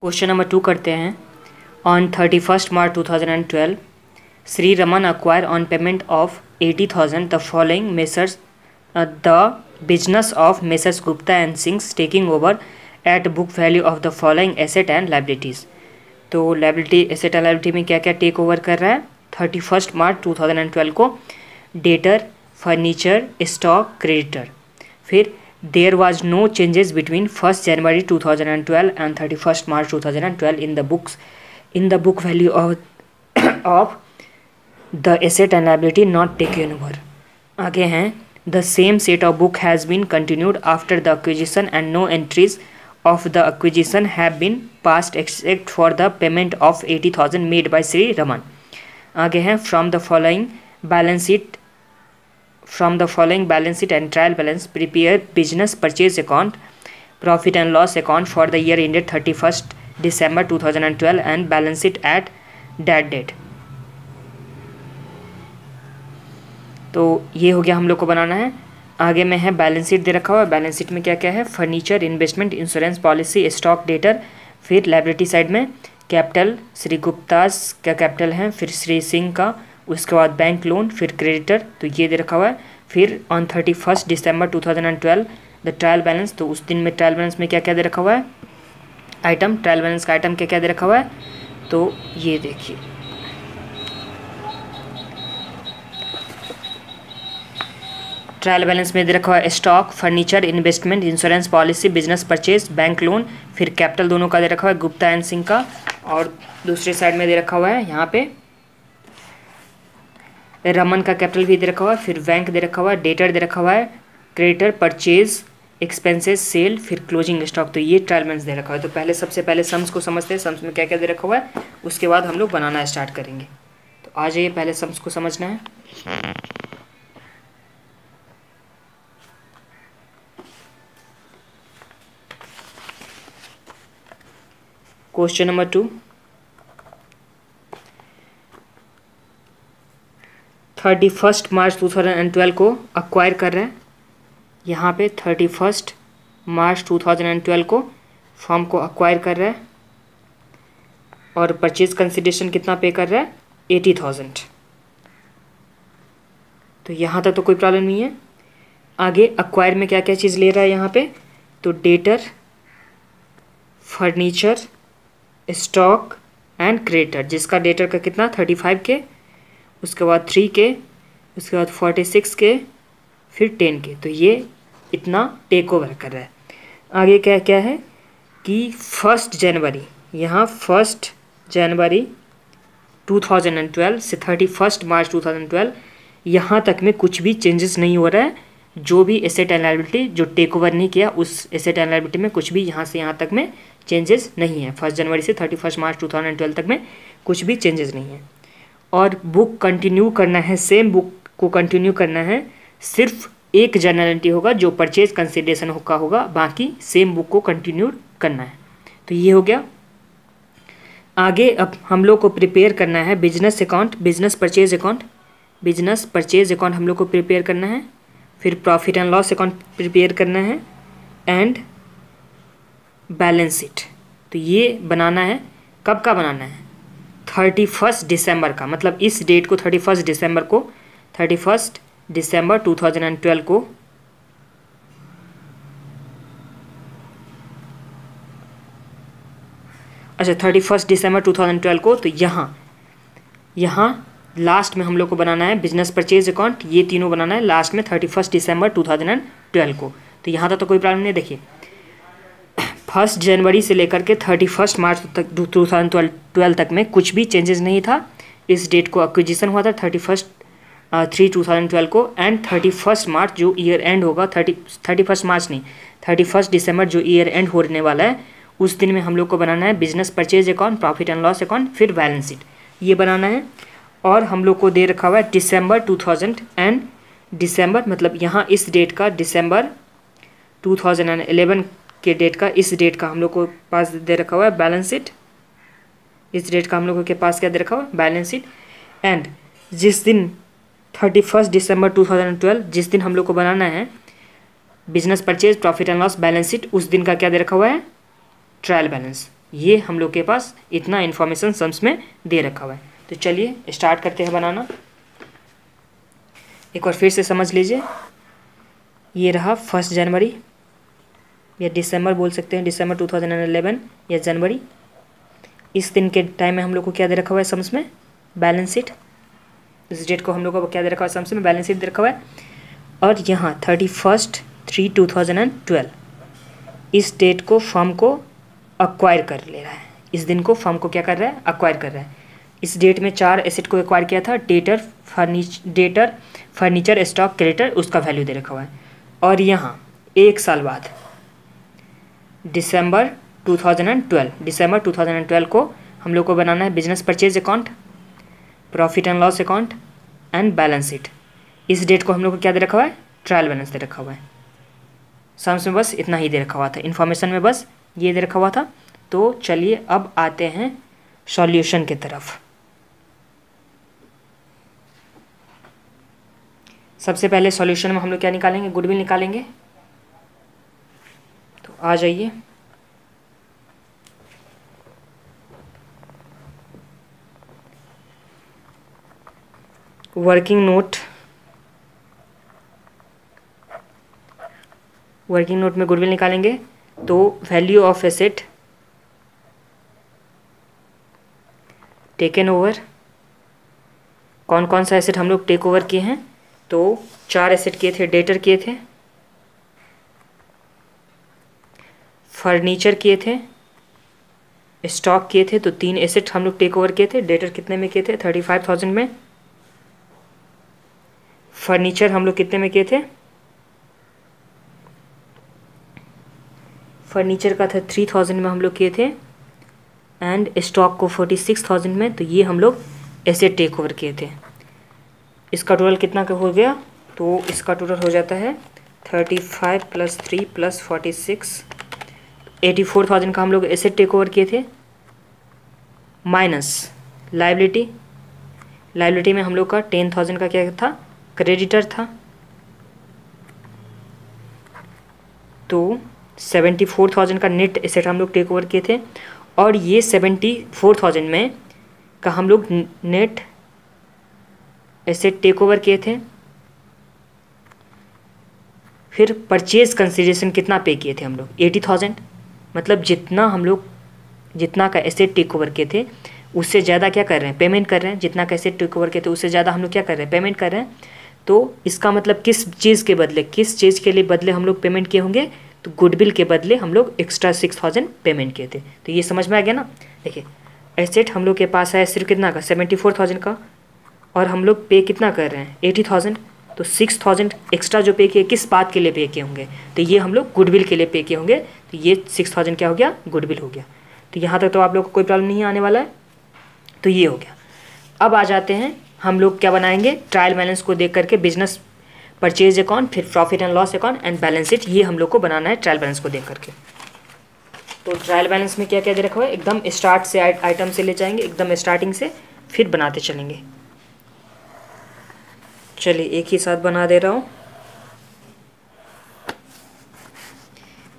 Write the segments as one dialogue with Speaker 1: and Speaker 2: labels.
Speaker 1: Question number 2 करते हैं। On 31st March 2012 Sri Raman acquired on payment of 80,000 the following measures the business of Messrs Gupta and Singhs taking over at book value of the following asset and liabilities। तो liability asset and liability में क्या क्या take over कर रहा है 31st March 2012 को? Debtor, furniture, stock, creditor. फिर there was no changes between 1st January 2012 and 31st March 2012 in the book value of the asset and liability not taken over। आगे हैं the same set of book has been continued after the acquisition and no entries of the acquisition have been passed except for the payment of 80,000 made by Sri Raman। आगे हैं from the following balance sheet and trial balance prepare business purchase account, profit and loss account for the year ended 31st December 2012 and balance it at that date। तो ये हो गया हम लोग को बनाना है। आगे में है बैलेंस शीट दे रखा हुआ है। बैलेंस शीट में क्या क्या है? Furniture, investment, insurance policy, stock, debtor. फिर लाइबिलिटी साइड में कैपिटल, श्री गुप्तास का कैपिटल है, फिर श्री सिंह का, उसके बाद बैंक लोन, फिर क्रेडिटर, तो ये दे रखा हुआ है। फिर on 31st December 2012 the trial balance, तो उस दिन में ट्रायल बैलेंस में क्या क्या दे रखा हुआ है? आइटम, ट्रायल बैलेंस का आइटम क्या क्या दे रखा हुआ है? तो ये देखिए ट्रायल बैलेंस में दे रखा हुआ है stock, furniture, investment, insurance policy, business purchase, bank loan, फिर कैपिटल दोनों का दे रखा हुआ है गुप्ता एंड सिंह का, और दूसरे साइड में दे रखा हुआ है यहाँ पे रमन का कैपिटल भी दे रखा हुआ है, फिर बैंक दे रखा हुआ है, डेटर दे रखा हुआ है, क्रेडिटर, परचेज, एक्सपेंसेस, सेल, फिर क्लोजिंग स्टॉक। तो ये ट्रायल बैलेंस दे रखा हुआ है। तो सबसे पहले सम्स को समझते हैं, सम्स में क्या क्या दे रखा हुआ है, उसके बाद हम लोग बनाना स्टार्ट करेंगे। तो आ जाइए, पहले सम्स को समझना है। क्वेश्चन नंबर 2, 31st March 2012 को अक्वायर कर रहा है। यहाँ पे 31st March 2012 को फर्म को अक्वायर कर रहा है और परचेज कंसिडरेशन कितना पे कर रहा है? 80,000। तो यहाँ तक तो कोई प्रॉब्लम नहीं है। आगे अक्वायर में क्या क्या चीज़ ले रहा है यहाँ पे? तो debtor, furniture, stock and creditor, जिसका डेटर का कितना 35 के, उसके बाद 3 के, उसके बाद 46 के, फिर 10 के। तो ये इतना टेक ओवर कर रहा है। आगे क्या क्या है कि 1 जनवरी, यहाँ 1 जनवरी 2012 से 31st March 2012 यहाँ तक में कुछ भी चेंजेस नहीं हो रहा है। जो भी एसेट एंड लायबिलिटी जो टेक ओवर नहीं किया, उस एसेट एंड लायबिलिटी में कुछ भी यहाँ से यहाँ तक में चेंजेस नहीं है। 1 जनवरी से 31st March 2012 तक में कुछ भी चेंजेस नहीं है। और बुक कंटिन्यू करना है, सेम बुक को कंटिन्यू करना है। सिर्फ एक जर्नल एंट्री होगा जो परचेज कंसिडरेशन का होगा, बाकी सेम बुक को कंटिन्यू करना है। तो ये हो गया। आगे अब हम लोग को प्रिपेयर करना है business account, business purchase account हम लोग को प्रिपेयर करना है। फिर profit and loss account prepare करना है एंड बैलेंस शीट। तो ये बनाना है। कब का बनाना है? 31 दिसंबर का, मतलब इस डेट को 31 दिसंबर को, 31 दिसंबर 2012 को अच्छा 31 दिसंबर 2012 को। तो यहाँ लास्ट में हम लोग को बनाना है बिजनेस परचेज अकाउंट। ये तीनों बनाना है लास्ट में 31 दिसंबर 2012 को। तो यहाँ तक तो कोई प्रॉब्लम नहीं। देखिए 1 जनवरी से लेकर के 31 मार्च तक 2012 तक में कुछ भी चेंजेस नहीं था। इस डेट को एक्विजिशन हुआ था 31/3/2012 को, एंड 31 मार्च जो ईयर एंड होगा, 31 मार्च नहीं 31 दिसंबर जो ईयर एंड होने वाला है, उस दिन में हम लोग को बनाना है business purchase account, profit and loss account, फिर बैलेंस शीट, ये बनाना है। और हम लोग को दे रखा हुआ है दिसंबर 2000 एंड दिसंबर, मतलब यहाँ इस डेट का दिसंबर 2011 के डेट का, इस डेट का हम लोग को पास दे रखा हुआ है बैलेंस शीट। इस डेट का हम लोगों के पास क्या दे रखा हुआ है? Balance sheet. एंड जिस दिन 31 दिसंबर 2012 जिस दिन हम लोग को बनाना है business purchase, profit and loss, balance sheet, उस दिन का क्या दे रखा हुआ है? Trial balance. ये हम लोग के पास इतना इन्फॉर्मेशन सम्स में दे रखा हुआ है। तो चलिए स्टार्ट करते हैं बनाना। एक बार फिर से समझ लीजिए, ये रहा 1 जनवरी या दिसंबर बोल सकते हैं, दिसंबर 2011 या जनवरी। इस दिन के टाइम में हम लोग को क्या दे रखा हुआ है सम्स में, बैलेंस शीट। इस डेट को हम लोग को क्या दे रखा हुआ है सम्स में, बैलेंस शीट दे रखा हुआ है। और यहाँ 31/3/2012 इस डेट को फर्म को अक्वायर कर ले रहा है। इस दिन को फर्म को क्या कर रहा है, अक्वायर कर रहा है। इस डेट में 4 एसेट को एक्वायर किया था, डेटर, फर्नीचर, स्टॉक, क्रेडिटर, उसका वैल्यू दे रखा हुआ है। और यहाँ 1 साल बाद दिसंबर 2012 को हम लोग को बनाना है business purchase account, profit and loss account and balance sheet. इस डेट को हम लोग को क्या दे रखा हुआ है, ट्रायल बैलेंस दे रखा हुआ है। सम्स में बस इतना ही दे रखा हुआ था, इन्फॉर्मेशन में बस ये दे रखा हुआ था। तो चलिए अब आते हैं सॉल्यूशन की तरफ। सबसे पहले सॉल्यूशन में हम लोग क्या निकालेंगे, गुडविल निकालेंगे। तो आ जाइए, वर्किंग नोट में गुडविल निकालेंगे। तो value of asset taken over, कौन कौन सा एसेट हम लोग टेक ओवर किए हैं, तो 4 एसेट किए थे, डेटर किए थे, फर्नीचर किए थे, स्टॉक किए थे। तो 3 एसेट हम लोग टेक ओवर किए थे। डेटर कितने में किए थे, 35,000 में। फर्नीचर हम लोग कितने में किए थे, फर्नीचर का था 3,000 में हम लोग किए थे, एंड स्टॉक को 46,000 में। तो ये हम लोग एसेट टेक ओवर किए थे। इसका टोटल कितना का हो गया, तो इसका टोटल हो जाता है 35 + 3 + 46, 84,000 का हम लोग एसेट टेक ओवर किए थे, माइनस लाइबिलिटी में हम लोग का 10,000 का क्या था, क्रेडिटर था। तो 74,000 का नेट एसेट हम लोग टेक ओवर किए थे। और ये 74,000 में का हम लोग नेट एसेट टेक ओवर किए थे। फिर परचेज कंसिडरेशन कितना पे किए थे हम लोग, 80,000। मतलब जितना का एसेट टेक ओवर किए थे उससे ज़्यादा क्या कर रहे हैं, पेमेंट कर रहे हैं। जितना का एसेट टेक ओवर किए थे उससे ज़्यादा हम लोग क्या कर रहे हैं, पेमेंट कर रहे हैं। तो इसका मतलब किस चीज़ के लिए बदले हम लोग पेमेंट किए होंगे, तो गुडविल के बदले हम लोग एक्स्ट्रा 6,000 पेमेंट किए थे। तो ये समझ में आ गया ना। देखिए एसेट हम लोग के पास है सिर्फ कितना का, 74,000 का, और हम लोग पे कितना कर रहे हैं, 80,000। तो 6,000 एक्स्ट्रा जो पे किए किस बात के लिए पे किए होंगे, तो ये हम लोग गुडविल के लिए पे किए होंगे। तो ये 6,000 क्या हो गया, गुडविल हो गया। तो यहाँ तक तो आप लोग को कोई प्रॉब्लम नहीं आने वाला है। तो ये हो गया। अब आ जाते हैं हम लोग क्या बनाएंगे, ट्रायल बैलेंस को देख करके बिजनेस परचेज अकाउंट, फिर profit and loss account and balance sheet, ये हम लोग को बनाना है ट्रायल बैलेंस को देख करके। तो ट्रायल बैलेंस में क्या क्या दे रखा हुआ है, एकदम स्टार्ट से आइटम से ले जाएंगे, एकदम स्टार्टिंग से, फिर बनाते चलेंगे। चलिए एक ही साथ बना दे रहा हूँ।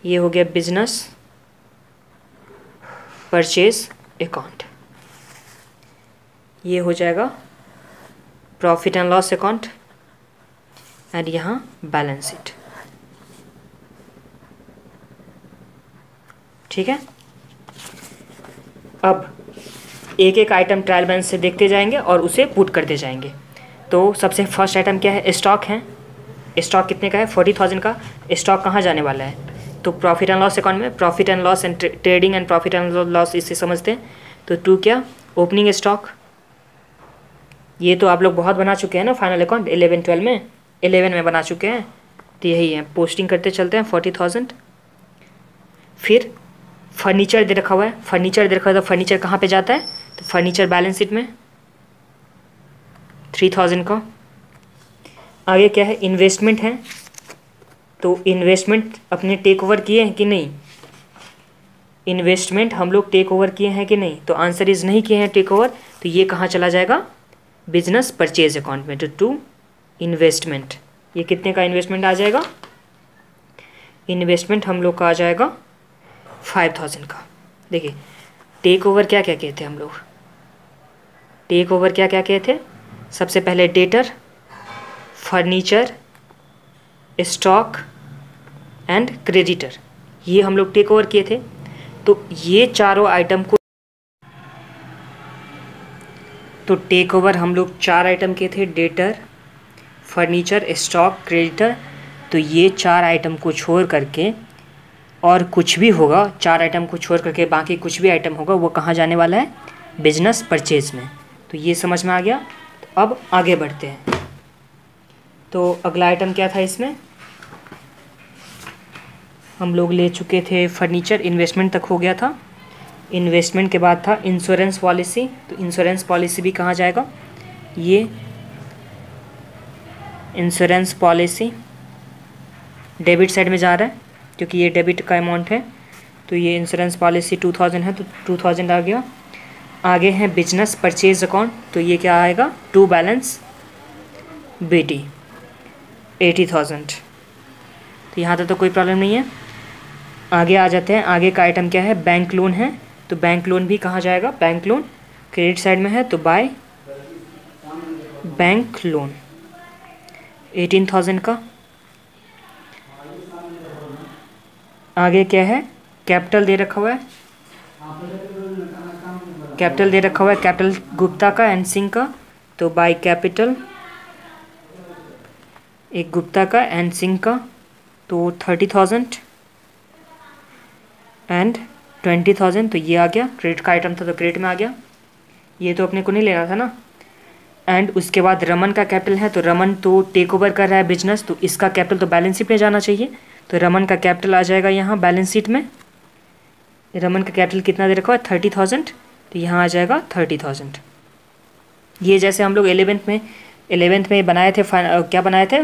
Speaker 1: ये हो गया बिजनेस परचेज अकाउंट, ये हो जाएगा profit and loss account, and यहाँ बैलेंस शीट। ठीक है। अब एक एक आइटम ट्रायल बैलेंस से देखते जाएंगे और उसे पुट करते जाएंगे। तो सबसे फर्स्ट आइटम क्या है, स्टॉक है। स्टॉक कितने का है, 40,000 का। स्टॉक कहाँ जाने वाला है, तो प्रॉफिट एंड लॉस अकाउंट में, profit and loss and trading and profit and loss इसे समझते हैं। तो 2 क्या, ओपनिंग स्टॉक। ये तो आप लोग बहुत बना चुके हैं ना फाइनल अकाउंट 11-12 में, 11 में बना चुके हैं। तो यही है, पोस्टिंग करते चलते हैं 40,000। फिर फर्नीचर दे रखा हुआ है, फर्नीचर दे रखा हुआ है, तो फर्नीचर कहाँ पे जाता है, तो फर्नीचर बैलेंस शीट में 3,000 का। आगे क्या है, इन्वेस्टमेंट है। तो इन्वेस्टमेंट अपने टेक ओवर किए हैं कि नहीं, इन्वेस्टमेंट हम लोग टेक ओवर किए हैं कि नहीं, तो आंसर इज नहीं किए हैं टेक ओवर। तो ये कहाँ चला जाएगा, बिजनेस परचेज अकाउंट में। तो 2 इन्वेस्टमेंट, ये कितने का इन्वेस्टमेंट आ जाएगा, इन्वेस्टमेंट हम लोग का आ जाएगा 5,000 का। देखिए टेक ओवर क्या क्या किए थे हम लोग, टेक ओवर क्या क्या किए थे, सबसे पहले debtor, furniture, stock and creditor, ये हम लोग टेक ओवर किए थे। तो ये चारों आइटम को, तो टेक ओवर हम लोग 4 आइटम किए थे, डेटर, फर्नीचर, स्टॉक, क्रेडिटर। तो ये 4 आइटम को छोड़ करके और कुछ भी होगा, 4 आइटम को छोड़ करके बाकी कुछ भी आइटम होगा वो कहाँ जाने वाला है, बिजनेस परचेज में। तो ये समझ में आ गया। तो अब आगे बढ़ते हैं। तो अगला आइटम क्या था इसमें, हम लोग ले चुके थे फर्नीचर, इन्वेस्टमेंट तक हो गया था। इन्वेस्टमेंट के बाद था इंश्योरेंस पॉलिसी। तो इंश्योरेंस पॉलिसी भी कहाँ जाएगा, ये इंश्योरेंस पॉलिसी डेबिट साइड में जा रहा है क्योंकि ये डेबिट का अमाउंट है। तो ये इंश्योरेंस पॉलिसी 2000 है तो 2000 आ गया। आगे है बिजनेस परचेज अकाउंट। तो ये क्या आएगा, टू बैलेंस BT 80,000। तो यहाँ तक तो कोई प्रॉब्लम नहीं है। आगे आ जाते हैं। आगे का आइटम क्या है, बैंक लोन है। तो बैंक लोन भी कहाँ जाएगा, बैंक लोन क्रेडिट साइड में है तो बाय बैंक लोन 18,000 का। आगे क्या है, कैपिटल दे रखा हुआ है, कैपिटल दे रखा हुआ है, कैपिटल गुप्ता का एंड सिंह का। तो बाय कैपिटल, एक गुप्ता का एंड सिंह का, तो 30,000 एंड 20,000। तो ये आ गया, क्रेडिट का आइटम था तो क्रेडिट में आ गया। ये तो अपने को नहीं लेना था ना। एंड उसके बाद रमन का कैपिटल है। तो रमन तो टेक ओवर कर रहा है बिजनेस, तो इसका कैपिटल तो बैलेंस शीट में जाना चाहिए। तो रमन का कैपिटल आ जाएगा यहाँ बैलेंस शीट में। रमन का कैपिटल कितना दे रखा है, 30,000। तो यहाँ आ जाएगा 30,000। ये जैसे हम लोग 11th में बनाए थे, क्या बनाए थे,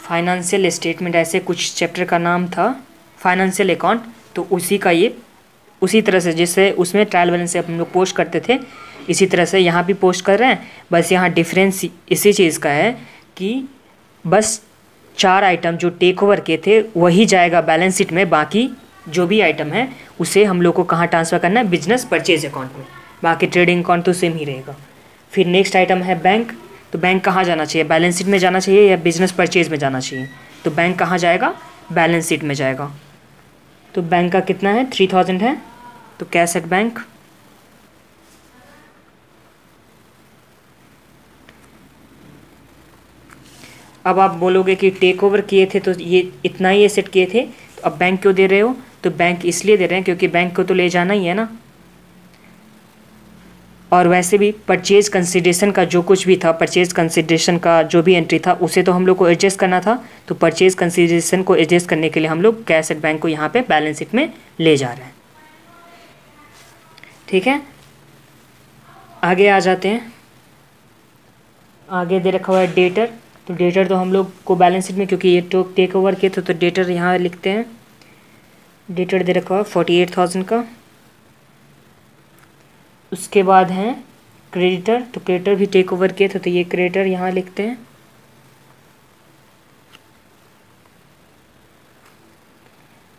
Speaker 1: फाइनेंशियल स्टेटमेंट, ऐसे कुछ चैप्टर का नाम था, फाइनेंशियल अकाउंट। तो उसी का ये, उसी तरह से जैसे उसमें ट्रायल बैलेंस से हम लोग पोस्ट करते थे, इसी तरह से यहाँ भी पोस्ट कर रहे हैं। बस यहाँ डिफरेंस इसी चीज़ का है कि बस 4 आइटम जो टेक ओवर के थे वही जाएगा बैलेंस शीट में, बाकी जो भी आइटम है उसे हम लोग को कहाँ ट्रांसफ़र करना है, बिजनेस परचेज अकाउंट में। बाकी ट्रेडिंग अकाउंट तो सेम ही रहेगा। फिर नेक्स्ट आइटम है बैंक। तो बैंक कहाँ जाना चाहिए, बैलेंस शीट में जाना चाहिए या बिजनेस परचेज में जाना चाहिए। तो बैंक कहाँ जाएगा, बैलेंस शीट में जाएगा। तो बैंक का कितना है, 3000 है। तो कैश एट बैंक, अब आप बोलोगे कि टेक ओवर किए थे तो ये इतना ही एसेट किए थे, तो अब बैंक क्यों दे रहे हो। तो बैंक इसलिए दे रहे हैं क्योंकि बैंक को तो ले जाना ही है ना। और वैसे भी परचेज कंसिडरेशन का जो कुछ भी था, परचेज कंसिडरेशन का जो भी एंट्री था उसे तो हम लोग को एडजस्ट करना था। तो परचेज कंसिडरेशन को एडजस्ट करने के लिए हम लोग कैश एट बैंक को यहाँ पे बैलेंस शीट में ले जा रहे हैं। ठीक है, आगे आ जाते हैं। आगे दे रखा हुआ है डेटर। तो डेटर तो हम लोग को बैलेंस शीट में, क्योंकि ये तो टेक ओवर के थे तो डेटर यहाँ लिखते हैं। डेटर दे रखा हुआ 48,000 का। उसके बाद हैं क्रेडिटर। तो क्रेडिटर भी टेक ओवर किए थे तो ये क्रेडिटर यहाँ लिखते हैं।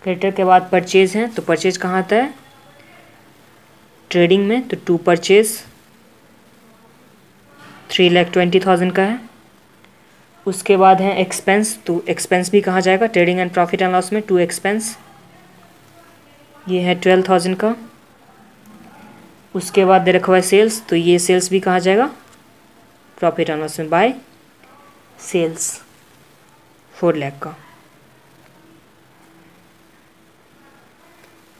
Speaker 1: क्रेडिटर के बाद परचेज हैं। तो परचेज कहाँ आता है, ट्रेडिंग में। तो टू परचेज 3,20,000 का है। उसके बाद है एक्सपेंस। तो एक्सपेंस भी कहाँ जाएगा, trading and profit and loss में। टू एक्सपेंस, ये है 12,000 का। उसके बाद दे रखा हुआ है सेल्स। तो ये सेल्स भी कहाँ जाएगा, प्रॉफिट एंड लॉस में, बाय सेल्स 4 लाख का।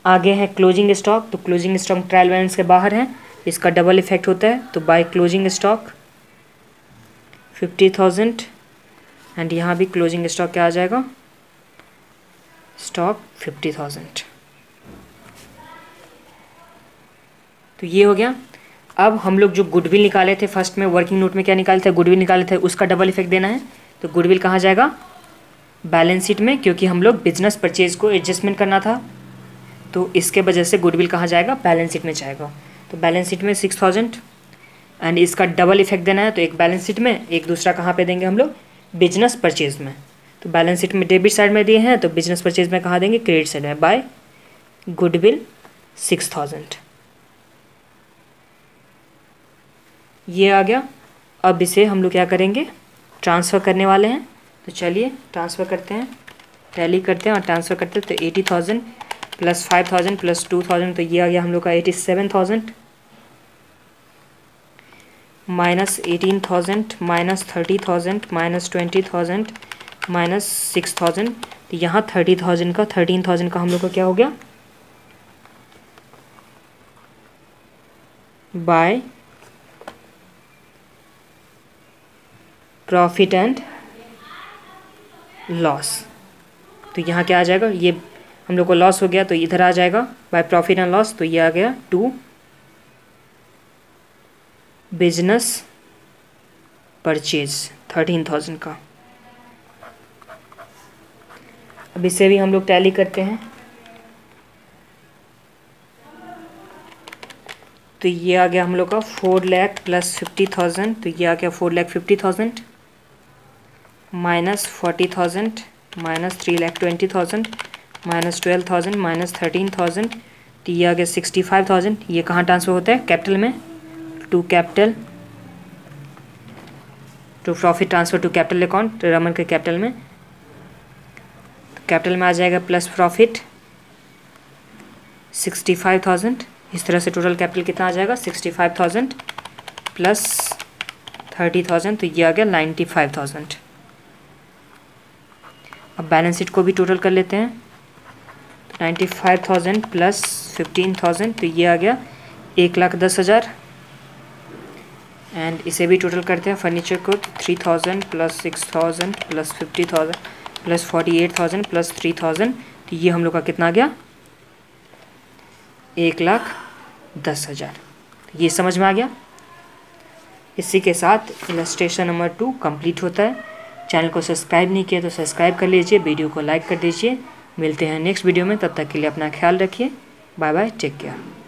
Speaker 1: आगे है क्लोजिंग स्टॉक। तो क्लोजिंग स्टॉक ट्रायल बैलेंस के बाहर है, इसका डबल इफेक्ट होता है। तो बाय क्लोजिंग स्टॉक 50,000 एंड यहाँ भी क्लोजिंग स्टॉक क्या आ जाएगा, स्टॉक 50,000। तो ये हो गया। अब हम लोग जो गुडविल निकाले थे फर्स्ट में, वर्किंग नोट में क्या निकाले थे, गुडविल निकाले थे, उसका डबल इफेक्ट देना है। तो गुडविल कहाँ जाएगा, बैलेंस शीट में, क्योंकि हम लोग बिजनेस परचेज को एडजस्टमेंट करना था। तो इसके वजह से गुडविल कहाँ जाएगा, बैलेंस शीट में जाएगा। तो बैलेंस शीट में 6,000 एंड इसका डबल इफेक्ट देना है। तो एक बैलेंस शीट में, एक दूसरा कहाँ पे देंगे हम लोग, बिजनेस परचेज में। तो बैलेंस शीट में डेबिट साइड में दिए हैं, तो बिजनेस परचेज में कहाँ देंगे, क्रेडिट साइड में, बाय गुडविल 6000 ये आ गया। अब इसे हम लोग क्या करेंगे, ट्रांसफ़र करने वाले हैं। तो चलिए ट्रांसफ़र करते हैं, टैली करते हैं और ट्रांसफ़र करते हैं। तो 80,000 प्लस 5,000 प्लस 2,000, तो ये आ गया हम लोग का 87,000 माइनस 18,000 माइनस 30,000 माइनस 20,000 माइनस 6,000। तो यहाँ 30,000 का 13,000 का हम लोग का क्या हो गया, बाय प्रॉफिट एंड लॉस। तो यहाँ क्या आ जाएगा, ये हम लोग को लॉस हो गया तो इधर आ जाएगा बाय प्रॉफिट एंड लॉस। तो ये आ गया टू बिजनेस परचेज 13,000 का। अब इसे भी हम लोग टैली करते हैं। तो ये आ गया हम लोग का 4 लाख प्लस 50,000। तो ये आ गया 4,50,000 माइनस 40,000 माइनस 3,20,000 माइनस 12,000 माइनस 13,000। तो ये आ गया 65,000। ये कहाँ ट्रांसफ़र होता है, कैपिटल में, to capital, to profit transfer to capital account, Raman के कैपिटल में। तो कैपिटल में आ जाएगा प्लस प्रॉफिट 65,000। इस तरह से टोटल कैपिटल कितना आ जाएगा, 65,000 प्लस 30,000। तो ये आ गया 95,000। अब बैलेंस शीट को भी टोटल कर लेते हैं। 95,000 प्लस 15,000, तो ये आ गया 1,10,000। एंड इसे भी टोटल करते हैं, फर्नीचर को 3,000 प्लस 6,000 प्लस 50,000 प्लस 48,000 प्लस 3,000। तो ये हम लोग का कितना आ गया, 1,10,000। ये समझ में आ गया। इसी के साथ इलस्ट्रेशन नंबर 2 कंप्लीट होता है। चैनल को सब्सक्राइब नहीं किया तो सब्सक्राइब कर लीजिए, वीडियो को लाइक कर दीजिए। मिलते हैं नेक्स्ट वीडियो में, तब तक के लिए अपना ख्याल रखिए। Bye bye, take care.